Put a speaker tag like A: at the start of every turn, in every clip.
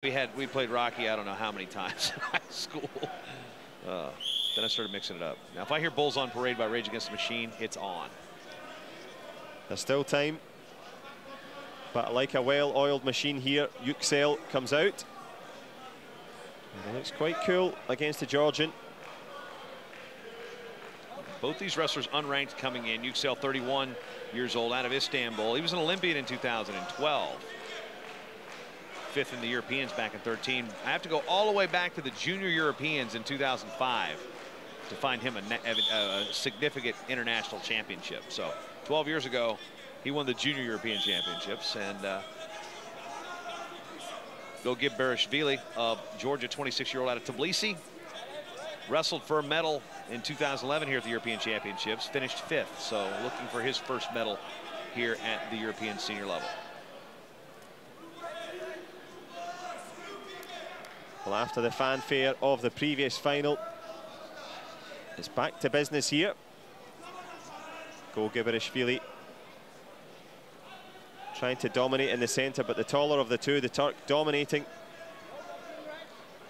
A: We played Rocky I don't know how many times in high school. Then I started mixing it up. Now if I hear Bulls on Parade by Rage Against the Machine, it's on.
B: There's still time, but like a well-oiled machine here, YUKSEL comes out. And it looks quite cool against the Georgian.
A: Both these wrestlers unranked coming in. YUKSEL, 31 years old, out of Istanbul. He was an Olympian in 2012. Fifth in the Europeans back in 13. I have to go all the way back to the Junior Europeans in 2005 to find him a significant international championship. So 12 years ago, he won the Junior European Championships. And GOGIBERASHVI of Georgia, 26-year-old out of Tbilisi, wrestled for a medal in 2011 here at the European Championships, finished fifth. So looking for his first medal here at the European senior level.
B: Well, after the fanfare of the previous final, it's back to business here. GOGIBERASHVI trying to dominate in the centre, but the taller of the two, the Turk, dominating.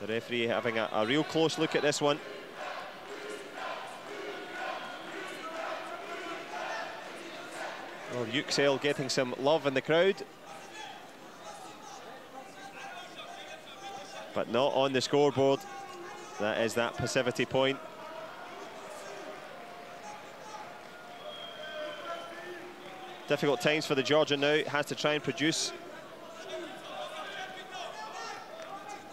B: The referee having a real close look at this one. Well, YUKSEL getting some love in the crowd, but not on the scoreboard. That is that passivity point. Difficult times for the Georgian now. Has to try and produce.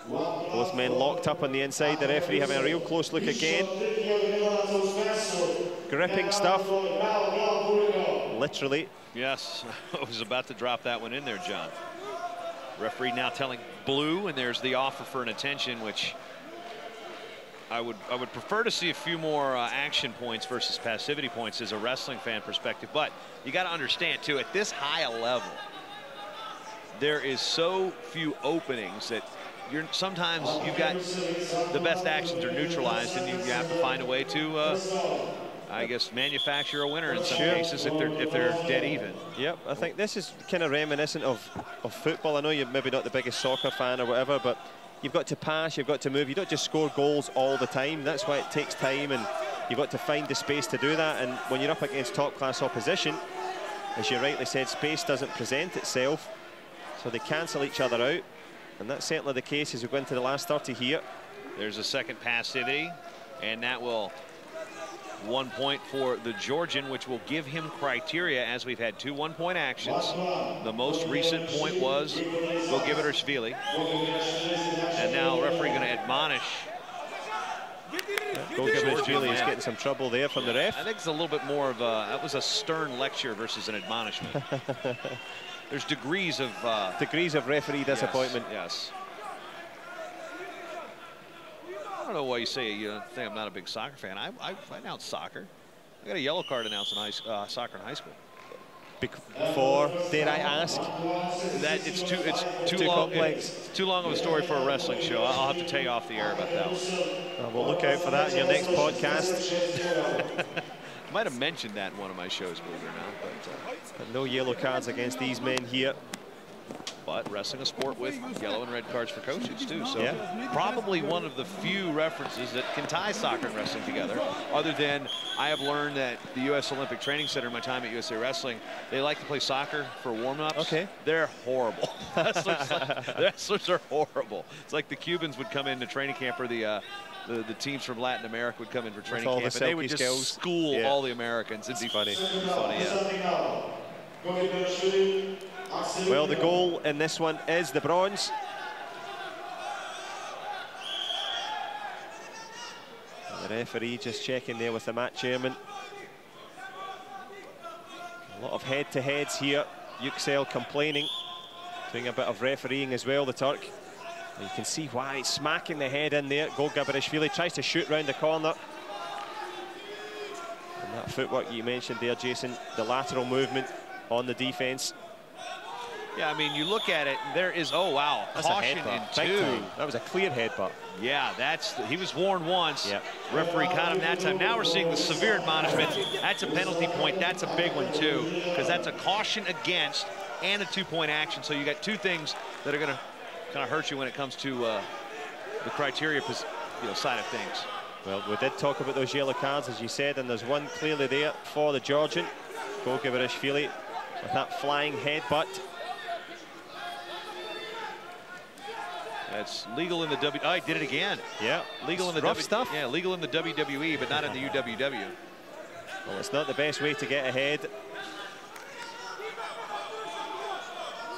B: Both men locked up on the inside. The referee having a real close look again. Gripping stuff. Literally.
A: Yes, I was about to drop that one in there, John. Referee now telling blue, and there's the offer for an attention, which I would prefer to see a few more action points versus passivity points as a wrestling fan perspective. But you got to understand too, at this high a level, there is so few openings that sometimes you've got the best actions are neutralized, and you have to find a way to I guess manufacture a winner in some cases if they're dead even.
B: Yep, I think this is kind of reminiscent of football. I know you're maybe not the biggest soccer fan or whatever, but you've got to pass, you've got to move. You don't just score goals all the time. That's why it takes time, and you've got to find the space to do that. And when you're up against top-class opposition, as you rightly said, space doesn't present itself, so they cancel each other out. And that's certainly the case as we go into the last 30 here. There's
A: a second passivity, and that will 1 point for the Georgian, which will give him criteria, as we've had two 1-point actions. The most recent point was GOGIBERASHVI. And now referee going to admonish.
B: GOGIBERASHVI is getting some trouble there from the ref.
A: I think it's a little bit more of a, that was a stern lecture versus an admonishment. There's degrees of
B: referee disappointment.
A: Yes. I don't know why you say you think I'm not a big soccer fan. I announce soccer. I got a yellow card announced in soccer in high school.
B: Before, dare I ask?
A: That it's too long. It's too long of a story for a wrestling show. I'll have to tell you off the air about that one.
B: We'll look out for that in your next podcast.
A: I might have mentioned that in one of my shows, believe it or not.
B: But no yellow cards against these men here.
A: But wrestling a sport with yellow and red cards for coaches too. So probably one of the few references that can tie soccer and wrestling together. Other than I have learned that the U.S. Olympic Training Center, in my time at USA Wrestling, they like to play soccer for warm-ups.
B: Okay.
A: They're horrible. Wrestlers are horrible. It's like the Cubans would come into training camp, or the teams from Latin America would come in for training camp, and they would just school all the Americans. It'd be funny. Yeah.
B: Well, the goal in this one is the bronze. And the referee just checking there with the match chairman. A lot of head-to-heads here. YUKSEL complaining, doing a bit of refereeing as well, the Turk. And you can see why he's smacking the head in there. GOGIBERASHVI tries to shoot round the corner. And that footwork you mentioned there, Jason, the lateral movement on the defense.
A: Yeah, I mean, you look at it, there is, oh, wow,
B: that's
A: caution in two.
B: That was a clear headbutt.
A: Yeah, he was warned once. Yep. Referee caught him that time. Now we're seeing the severe admonishment. That's a penalty point. That's a big one, too, because that's a caution against and a 2-point action. So you got two things that are going to kind of hurts you when it comes to the criteria, side of things.
B: Well, we did talk about those yellow cards, as you said, and there's one clearly there for the Georgian, GOGIBERASHVI, with that flying headbutt.
A: That's legal in the Oh, he did it again.
B: Yeah,
A: legal in the
B: rough stuff.
A: Yeah, legal in the WWE, but not in the UWW.
B: Well, it's not the best way to get ahead.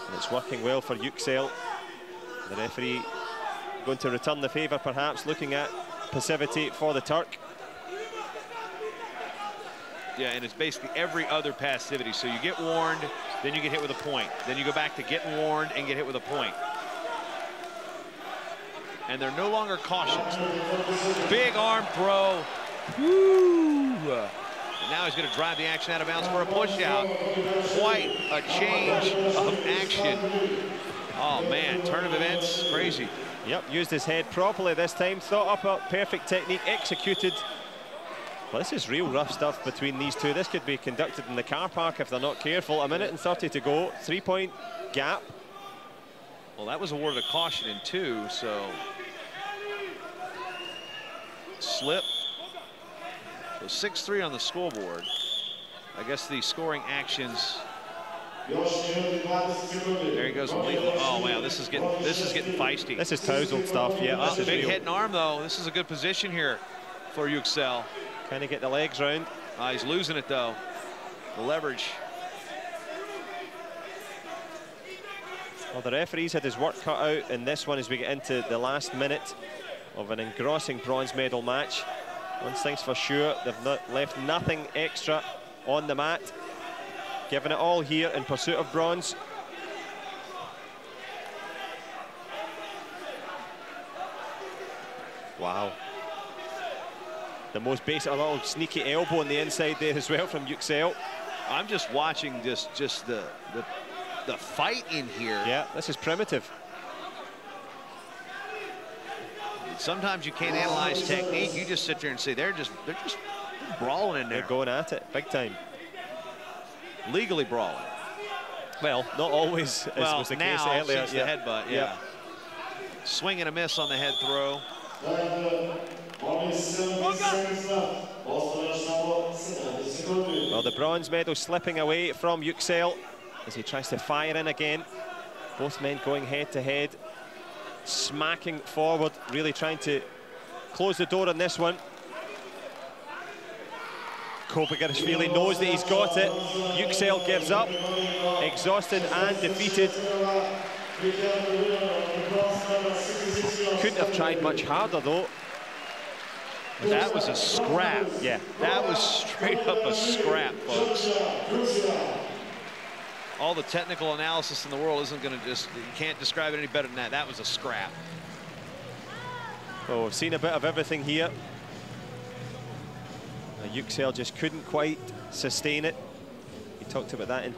B: And it's working well for YUKSEL. The referee going to return the favour, perhaps, looking at passivity for the Turk.
A: Yeah, and it's basically every other passivity. So you get warned, then you get hit with a point. Then you go back to getting warned and get hit with a point. And they're no longer cautions. Big arm throw. Woo! And now he's going to drive the action out of bounds for a push out. Quite a change of action. Oh, man, turn of events, crazy.
B: Yep, used his head properly this time. Thought up a perfect technique, executed. Well, this is real rough stuff between these two. This could be conducted in the car park if they're not careful. 1 minute and 30 to go. 3-point gap.
A: Well, that was awarded a caution in 2, so... Slip. So 6-3 on the scoreboard. I guess the scoring actions. There he goes. Oh wow, this is getting feisty.
B: This is Touzled stuff. Yeah, this is
A: big
B: real.
A: hit and arm though. This is a good position here for YUKSEL.
B: Kind of get the legs round.
A: He's losing it though. The leverage.
B: Well, the referee's had his work cut out in this one as we get into the last minute of an engrossing bronze medal match. One thing's for sure, they've left nothing extra on the mat. Giving it all here in pursuit of bronze. Wow. The most basic, a little sneaky elbow on the inside there as well from YUKSEL.
A: I'm just watching just the fight in here.
B: Yeah, this is primitive.
A: Sometimes you can't analyze technique. You just sit there and say they're just brawling in there.
B: They're going at it big time.
A: Legally brawling.
B: Well, not always, as was the case earlier.
A: Since the headbutt, yeah. Swing and a miss on the head throw. Well, the bronze medal slipping away from YUKSEL as he tries to fire in again. Both men going head to head, smacking forward, really trying to close the door on this one. GOGIBERASHVI knows that he's got it. YUKSEL gives up, exhausted and defeated. Couldn't have tried much harder though. That was a scrap.
B: Yeah.
A: That was straight up a scrap, folks. All the technical analysis in the world isn't going to you can't describe it any better than that. That was a scrap.
B: Oh, we've seen a bit of everything here. YUKSEL just couldn't quite sustain it. He talked about that in